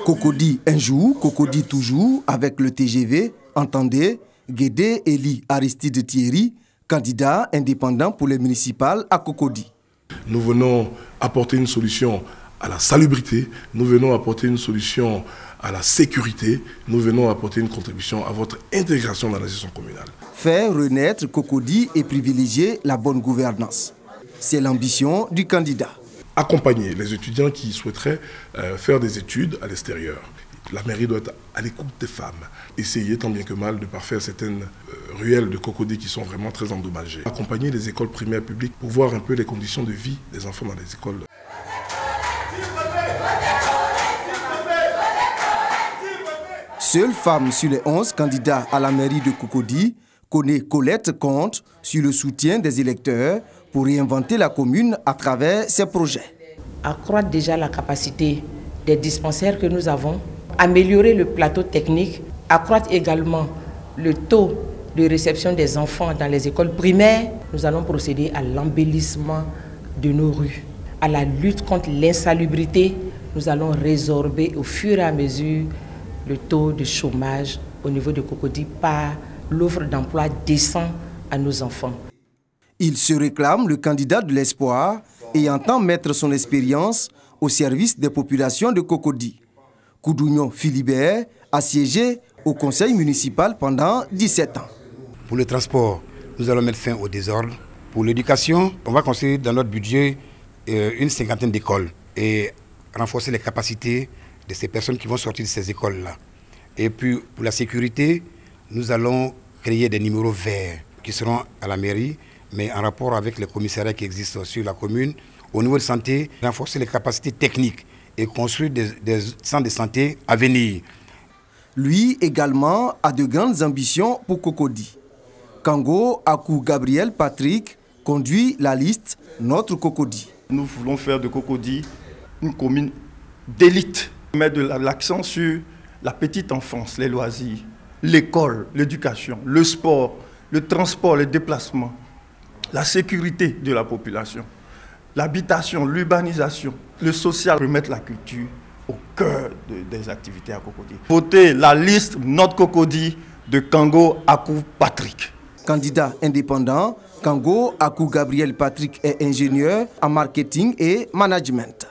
Cocody un jour, Cocody toujours, avec le TGV, entendez, Guédé Eli Aristide Thierry, candidat indépendant pour les municipales à Cocody. Nous venons apporter une solution à la salubrité, nous venons apporter une solution à la sécurité, nous venons apporter une contribution à votre intégration dans la gestion communale. Faire renaître Cocody et privilégier la bonne gouvernance. C'est l'ambition du candidat. Accompagner les étudiants qui souhaiteraient faire des études à l'extérieur. La mairie doit être à l'écoute des femmes. Essayer tant bien que mal de parfaire certaines ruelles de Cocody qui sont vraiment très endommagées. Accompagner les écoles primaires publiques pour voir un peu les conditions de vie des enfants dans les écoles. Seule femme sur les 11 candidats à la mairie de Cocody, Colette compte sur le soutien des électeurs pour réinventer la commune à travers ses projets. Accroître déjà la capacité des dispensaires que nous avons, améliorer le plateau technique, accroître également le taux de réception des enfants dans les écoles primaires. Nous allons procéder à l'embellissement de nos rues, à la lutte contre l'insalubrité. Nous allons résorber au fur et à mesure le taux de chômage au niveau de Cocody par l'offre d'emploi décent à nos enfants. Il se réclame le candidat de l'espoir et entend mettre son expérience au service des populations de Cocody. Koudougnon Philibert a siégé au conseil municipal pendant 17 ans. Pour le transport, nous allons mettre fin au désordre. Pour l'éducation, on va construire dans notre budget une 50aine d'écoles et renforcer les capacités de ces personnes qui vont sortir de ces écoles-là. Et puis pour la sécurité, nous allons créer des numéros verts qui seront à la mairie, mais en rapport avec les commissariats qui existent sur la commune. Au niveau de santé, renforcer les capacités techniques et construire des centres de santé à venir. Lui également a de grandes ambitions pour Cocody. Kango Akou Gabriel Patrick conduit la liste Notre Cocody. Nous voulons faire de Cocody une commune d'élite. Mettre de l'accent sur la petite enfance, les loisirs, l'école, l'éducation, le sport, le transport, les déplacements, la sécurité de la population, l'habitation, l'urbanisation, le social, remettre la culture au cœur des activités à Cocody. Votez la liste Notre Cocody de Kango Akou Patrick. Candidat indépendant, Kango Akou Gabriel Patrick est ingénieur en marketing et management.